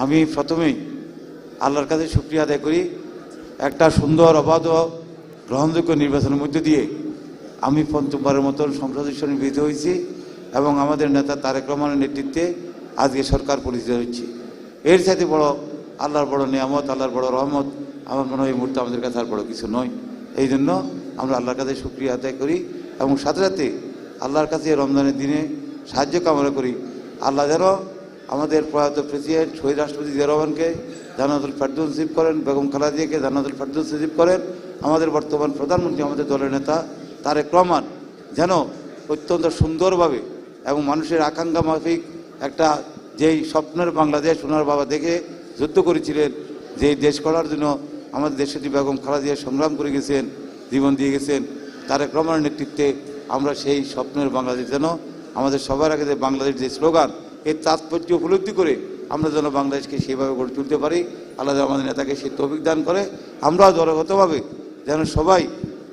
আমি প্রথমেই আল্লাহর কাছে শুকরিয়া আদায় করি, একটা সুন্দর অবাধ গ্রহণযোগ্য নির্বাচনের মধ্যে দিয়ে আমি পঞ্চমবারের মতন সংসদ সদস্য নির্বাচিত হয়েছি এবং আমাদের নেতা তারেক রহমানের নেতৃত্বে আজকে সরকার পরিচালিত হচ্ছে। এর সাথে বড় আল্লাহর বড় নিয়ামত, আল্লাহর বড় রহমত আমার মনে হয় এই মুহূর্তে আমাদের কাছে আর বড় কিছু নয়। এই জন্য আমরা আল্লাহর কাছে শুকরিয়া আদায় করি এবং সাথে সাথে আল্লাহর কাছে রমজানের দিনে সাহায্য কামনা করি। আল্লাহ যেন আমাদের প্রয়াত প্রেসিডেন্ট শহীদ রাষ্ট্রপতি জিয়া রহমানকে জান্নাতুল ফেরদৌস নসিব করেন, বেগম খালেদা জিয়াকে জান্নাতুল ফেরদৌস নসিব করেন। আমাদের বর্তমান প্রধানমন্ত্রী, আমাদের দলের নেতা তারেক রহমান যেন অত্যন্ত সুন্দরভাবে এবং মানুষের আকাঙ্ক্ষা মাফিক একটা যেই স্বপ্নের বাংলাদেশ ওনার বাবা দেখে যুদ্ধ করেছিলেন, যেই দেশ করার জন্য আমাদের দেশটি বেগম খালেদা জিয়া সংগ্রাম করে গেছেন, জীবন দিয়ে গেছেন, তারেক রহমানের নেতৃত্বে আমরা সেই স্বপ্নের বাংলাদেশ যেন আমাদের সবার আগে যে বাংলাদেশ যে স্লোগান, এর তাৎপর্য উপলব্ধি করে আমরা যেন বাংলাদেশকে সেভাবে গড়ে তুলতে পারি। আল্লাহ আমাদের নেতাকে সেই তৌফিক দান করে। আমরাও দলগতভাবে যেন সবাই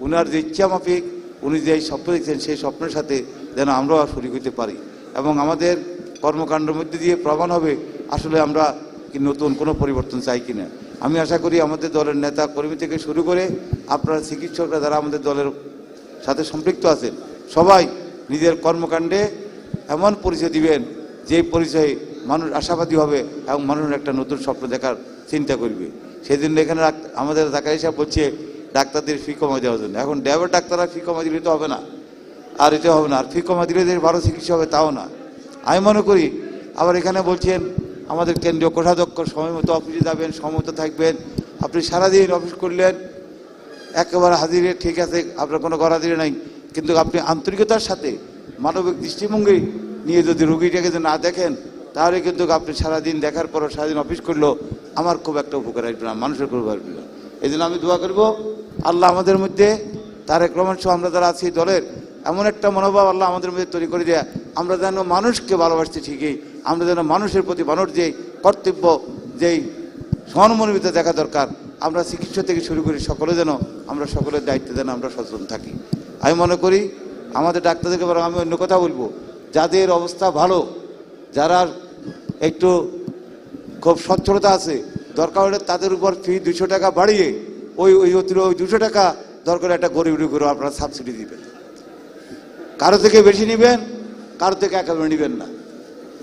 উনার যে ইচ্ছা মাফিক উনি যে স্বপ্ন দেখছেন সেই স্বপ্নের সাথে যেন আমরাও শরীক হতে পারি এবং আমাদের কর্মকাণ্ডের মধ্যে দিয়ে প্রমাণ হবে আসলে আমরা কি নতুন কোনো পরিবর্তন চাই কিনা। আমি আশা করি আমাদের দলের নেতা কর্মী থেকে শুরু করে আপনারা চিকিৎসকরা যারা আমাদের দলের সাথে সম্পৃক্ত আছেন সবাই নিজের কর্মকাণ্ডে এমন পরিচয় দিবেন যে পরিচয়ে মানুষ আশাবাদী হবে এবং মানুষের একটা নতুন স্বপ্ন দেখার চিন্তা করবে। সেই জন্য এখানে আমাদের ঢাকা হিসাব বলছে ডাক্তারদের ফি কমা দেওয়ার জন্য। এখন ড্রাইভার ডাক্তাররা ফি কমা দিলে তো হবে না, আর এটা হবে না, আর ফি কমা দিলে যে ভালো চিকিৎসা হবে তাও না। আমি মনে করি আবার এখানে বলছেন আমাদের কেন্দ্রীয় কোষাধ্যক্ষ সময় মতো অফিসে যাবেন, সময় মতো থাকবেন। আপনি সারাদিন অফিস করলেন, একেবারে হাজিরে ঠিক আছে, আপনার কোনো গড়াদিরে নাই, কিন্তু আপনি আন্তরিকতার সাথে মানবিক দৃষ্টিভঙ্গি নিয়ে যদি রুগীটাকে যদি না দেখেন তাহলে কিন্তু আপনি সারাদিন দেখার পরও সারাদিন অফিস করলেও আমার খুব একটা উপকার আসবে না, মানুষের খুব আসবে না। এই জন্য আমি দোয়া করব আল্লাহ আমাদের মধ্যে তারেক রহমান সহ আমরা যারা আছি দলের এমন একটা মনোভাব আল্লাহ আমাদের মধ্যে তৈরি করে দেয়া, আমরা যেন মানুষকে ভালোবাসতে ঠিকই আমরা যেন মানুষের প্রতি মানুষ যেই কর্তব্য যেই সহানুভূতি দেখা দরকার, আমরা চিকিৎসা থেকে শুরু করি সকলে যেন আমরা সকলের দায়িত্বে যেন আমরা সচেতন থাকি। আমি মনে করি আমাদের ডাক্তারদেরকে বরং আমি অন্য কথা বলবো, যাদের অবস্থা ভালো, যারা একটু খুব সচ্ছলতা আছে, দরকার হলে তাদের উপর ফি 200 টাকা বাড়িয়ে ওই 200 টাকা দরকার একটা গরিব রোগীরও আপনারা সাবসিডি দিবেন। কারো থেকে বেশি নেবেন, কারো থেকে একেবারে নেবেন না,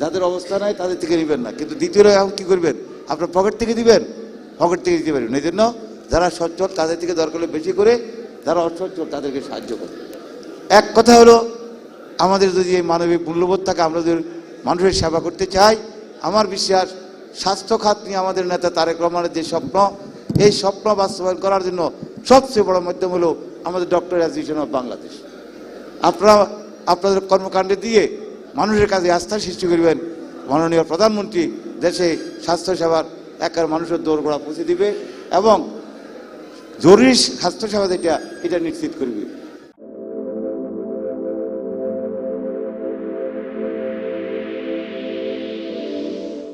যাদের অবস্থা নাই তাদের থেকে নেবেন না, কিন্তু দ্বিতীয় এখন কী করবেন, আপনার পকেট থেকে দিবেন, পকেট থেকে দিতে পারবেন। এই জন্য যারা সচ্ছল তাদের থেকে দরকার হলে বেশি করে, যারা অসচ্ছল তাদেরকে সাহায্য করে। এক কথা হলো আমাদের যদি এই মানবিক মূল্যবোধ থাকে, আমরা যদি মানুষের সেবা করতে চাই, আমার বিশ্বাস স্বাস্থ্য খাত নিয়ে আমাদের নেতা তারেক রহমানের যে স্বপ্ন, এই স্বপ্ন বাস্তবায়ন করার জন্য সবচেয়ে বড় মাধ্যম হলো আমাদের ডক্টর অ্যাসোসিয়েশন অফ বাংলাদেশ। আপনারা আপনাদের কর্মকাণ্ডে দিয়ে মানুষের কাছে আস্থা সৃষ্টি করবেন। মাননীয় প্রধানমন্ত্রী দেশে স্বাস্থ্যসেবার একার মানুষের দোরগোড়া পৌঁছে দিবে এবং জরুরি স্বাস্থ্যসেবা যেটা এটা নিশ্চিত করবে।